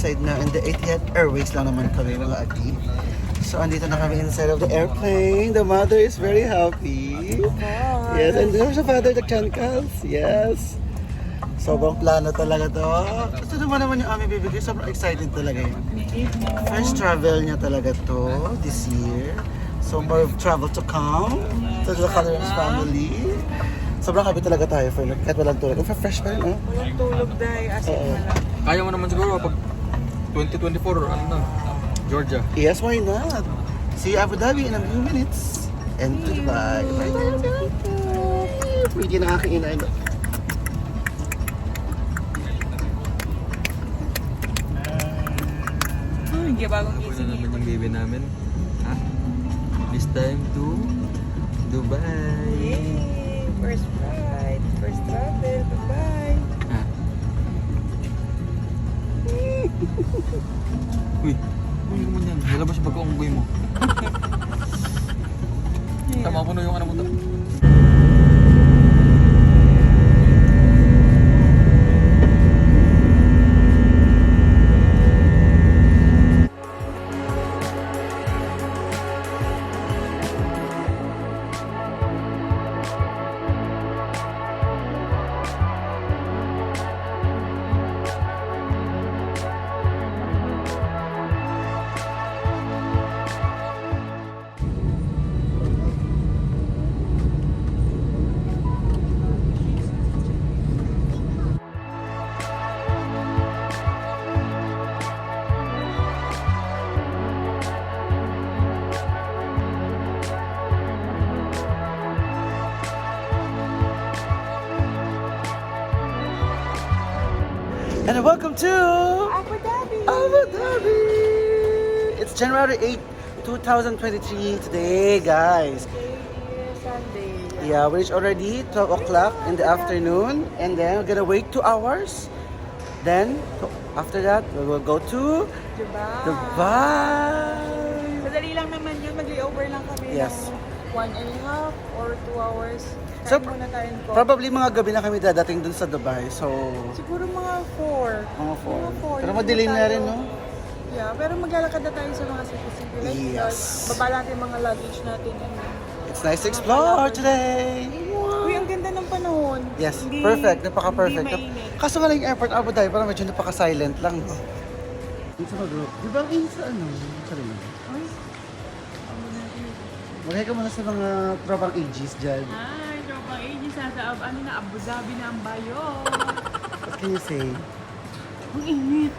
inside na in the Etihad Airways lang naman kami mga adi. So andito na kami inside of the airplane. The mother is very happy. Yes, and there's the father, the Chancals. Yes. Sobrang plano talaga to. Gusto naman yung aming bibigay. Sobrang excited talaga yun. First travel niya talaga to this year. So more of travel to come to the Calderons family. Sobrang happy talaga tayo for kahit walang tulog. For fresh pa rin, oh. Walang tulog dahil as in Oo. wala. Kaya mo naman siguro pag 2024, ano na, Georgia. Yes, why not? See Abu Dhabi in a few minutes. And to Dubai. Pwede na aking inay. Hindi bagong Ako na gising. naman yung baby namin. Ha? This time to Dubai. Yay! First flight, first travel, bye-bye. Ha? Uy, uy naman yan. Nilabas yung pagkaunggoy mo. Tama ko na yung ano mo to. And welcome to Abu Dhabi! Abu Dhabi! It's January 8, 2023 today, guys. Sunday. Yeah, we reached already 12 o'clock in the afternoon. And then we're gonna wait 2 hours. Then, after that, we will go to Dubai. Dubai. Madali lang naman yun. Mag-layover lang kami Yes. ng 1.5 or 2 hours. So, Kain muna tayo ko. Probably mga gabi na kami dadating dun sa Dubai. So, Siguro mga 4. mga 4. Mga 4. Pero madilim na rin, no? Yeah, pero maglalakad na tayo sa mga city-city. Like, Yes. baba natin yung mga luggage natin. It's nice to explore today. Uy, ang ganda ng panahon. Yes, Hindi- perfect. Napaka-perfect. Hindi mainit. Kaso nga lang yung airport Abu Dhabi, parang medyo napaka-silent lang. No? Sa mag-group. Di ba in sa ano? Sorry. Uy, Maghay ka muna sa mga tropang ages dyan. hi, tropang ages. Nasa ano na, Abu Dhabi na ang bayo. What can you say? Ang init.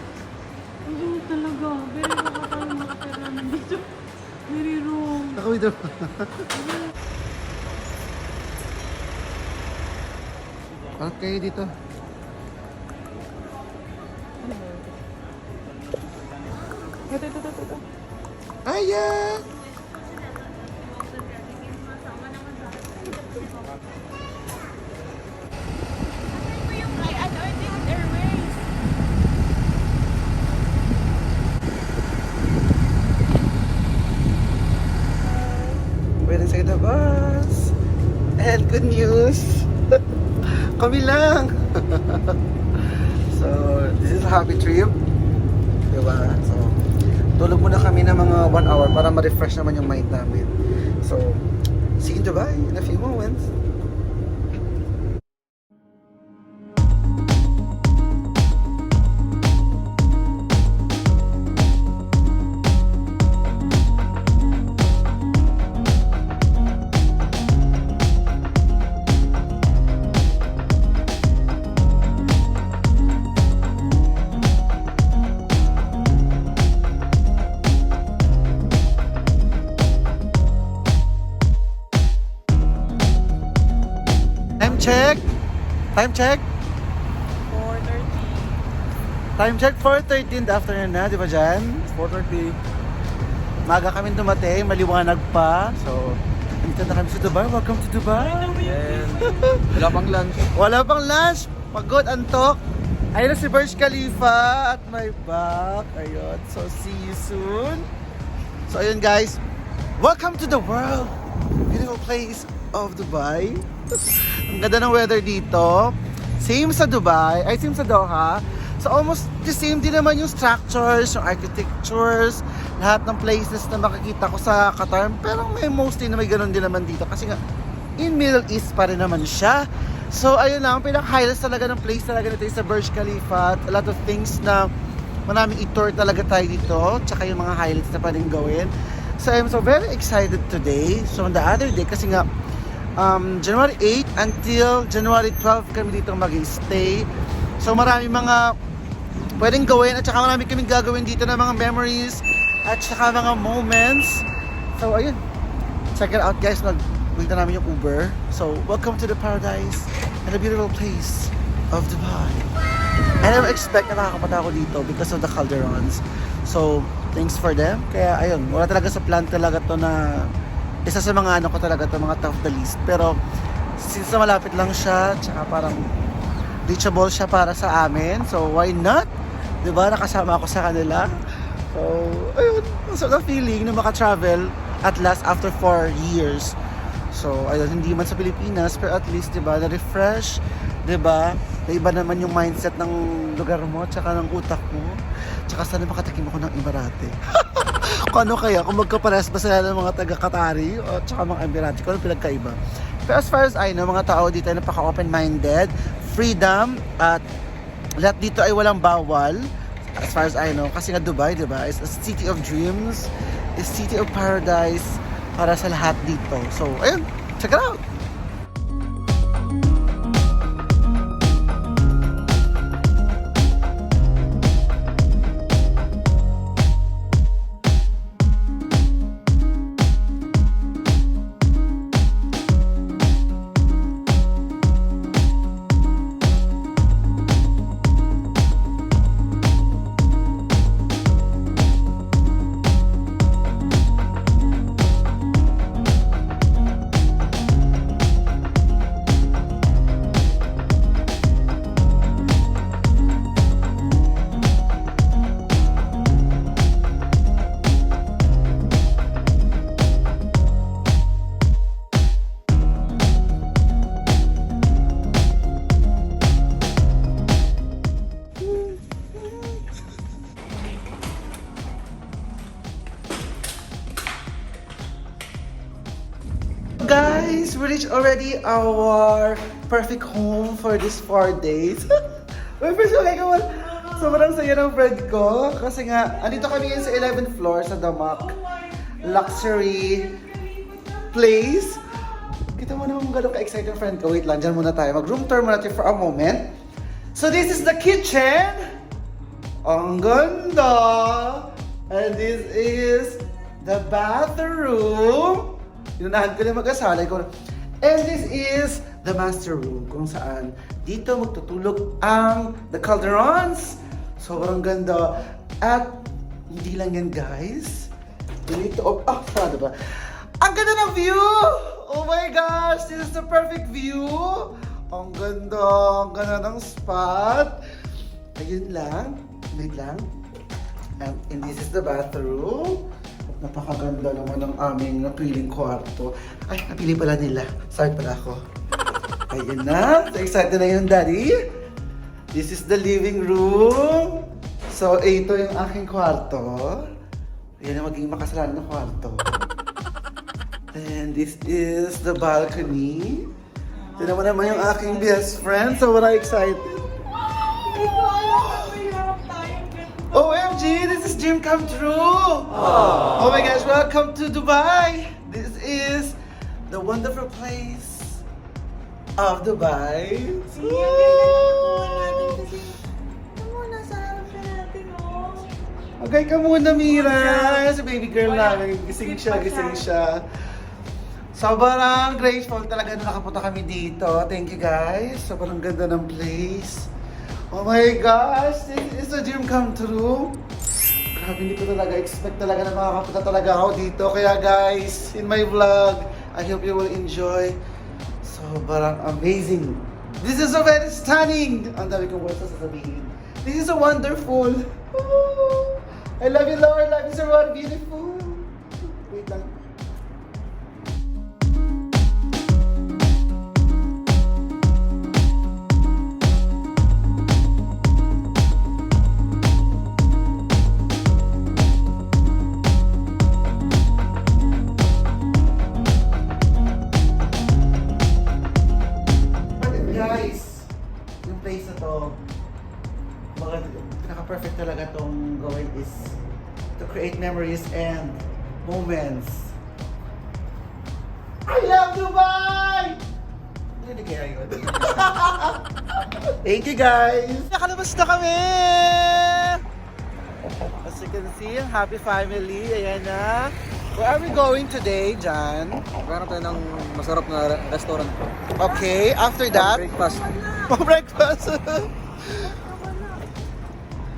Ang init talaga. Very wrong ka tayo makatira nandito. Very wrong. Ako ito. Bakit kayo dito? Ito. Aya! Ay, ano, hindi with Airways. Waiting sa the bus. And good news. Kami lang. So, this is a happy trip. Diba? So, tulog muna kami ng mga 1 hour para ma-refresh naman yung mind namin. So, see you in Dubai in a few moments. Time check. Time check. 4:30. Time check 4:30 in the afternoon na, di ba dyan? 4:30. Maga kami dumating, maliwanag pa. So, dito na kami sa Dubai. Welcome to Dubai. And wala pang lunch. Wala pang lunch. Pagod, antok. Ayun na si Burj Khalifa at my back. Ayun. So, see you soon. So, ayun guys. Welcome to the world. Beautiful place of Dubai. Ang ganda ng weather dito. Same sa Dubai. Ay, same sa Doha. So almost the same din naman yung structures, yung architectures, lahat ng places na makikita ko sa Qatar. Pero may mostly na may ganun din naman dito kasi nga in Middle East pa rin naman siya. So ayun lang, pinaka-highlights talaga ng place talaga nito is sa Burj Khalifa. A lot of things na maraming i-tour talaga tayo dito. Tsaka yung mga highlights na pwedeng gawin. So I'm so very excited today. So on the other day, kasi nga January 8 until January 12 kami dito mag-stay. So marami mga pwedeng gawin at saka marami kaming gagawin dito na mga memories at saka mga moments. So ayun, check it out guys. Nag-wait na namin yung Uber. So welcome to the paradise and the beautiful place of Dubai. I never expect na nakakapunta ako dito because of the Calderons. So thanks for them. Kaya ayun, wala talaga sa plan talaga to na isa sa mga ano ko talaga to, mga top of the list. Pero since na malapit lang siya, tsaka parang reachable siya para sa amin. So why not? 'Di ba? Nakasama ako sa kanila. So ayun, so the feeling na maka-travel at last after 4 years. So ayun, hindi man sa Pilipinas, pero at least 'di ba, na-refresh, 'di ba? Iba naman yung mindset ng lugar mo, tsaka ng utak mo. Tsaka sana makatikim ako ng Emirate. Kung ano kaya, kung magkapares ba sila ng mga taga-Qatari o tsaka mga Emirati, kung ano pinagkaiba. Pero as far as I know, mga tao dito ay napaka-open-minded, freedom, at lahat dito ay walang bawal. As far as I know, kasi nga Dubai, di ba, is a city of dreams, is city of paradise para sa lahat dito. So, ayun, check it out! Guys, we reached already our perfect home for these 4 days. Uy, first of all, sobrang saya ng friend ko. Kasi nga, andito kami sa 11th floor sa Damak Luxury Place. Kita mo naman kung gano'ng ka-excited friend ko. Wait lang, dyan muna tayo. Mag-room tour muna tayo for a moment. So this is the kitchen. Ang ganda. And this is the bathroom. Inunahan ko lang mag-asalay ko. And this is the master room kung saan dito magtutulog ang the Calderons. Sobrang ganda. At hindi lang yan guys. Dito, sarado ba? Ang ganda ng view! Oh my gosh! This is the perfect view! Ang ganda ng spot. Ayun lang. Wait lang. And this is the bathroom. Napakaganda naman ng aming napiling kwarto. Ay, napili pala nila. Sorry pala ako. Ayun na. So excited na yun, Daddy. This is the living room. So, ito yung aking kwarto. Yan ang magiging makasalan ng kwarto. And this is the balcony. Tignan mo naman yung aking best friend. So, we're excited. OMG, this is dream come true! Aww. Oh my gosh, welcome to Dubai! This is the wonderful place of Dubai. Okay ka muna, Mira. Si baby girl namin, gising siya. Sobrang grateful talaga na nakapunta kami dito. Thank you guys. Sobrang ganda ng place. Oh my gosh, this is a dream come true. Grabe, hindi ko talaga expect talaga na makakapunta talaga ako dito. Kaya guys, in my vlog, I hope you will enjoy. Sobrang amazing. This is so very stunning. Ang dami kong words na sasabihin. This is so wonderful. Oh, I love you, Lord. I love you so much. Beautiful. Wait lang. memories and moments. I love Dubai! Hindi kaya yun. Thank you guys! Nakalabas na kami! As you can see, ang happy family. Ayan na. Where are we going today, Jan? Parang tayo ng masarap na restaurant. Okay, after that, Breakfast. breakfast.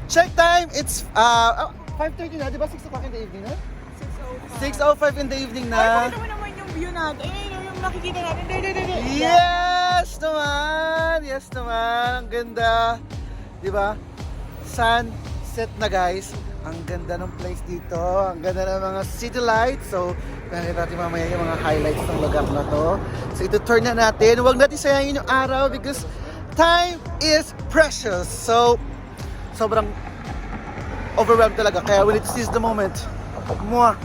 Check time, it's 5:30 na, di ba? 6 o'clock in the evening na? 6:05 in the evening na. Pakita mo naman yung view natin. Ayun yung nakikita natin. Yes naman! Yes naman! Ang ganda! Di ba? Sunset na guys. Ang ganda ng place dito. Ang ganda ng mga city lights. So, nakikita natin mamaya yung mga highlights ng lugar na to. So, ito turn na natin. Huwag natin sayangin yung araw because time is precious. So, sobrang overwhelmed talaga. Kaya we need to seize the moment. Mwah!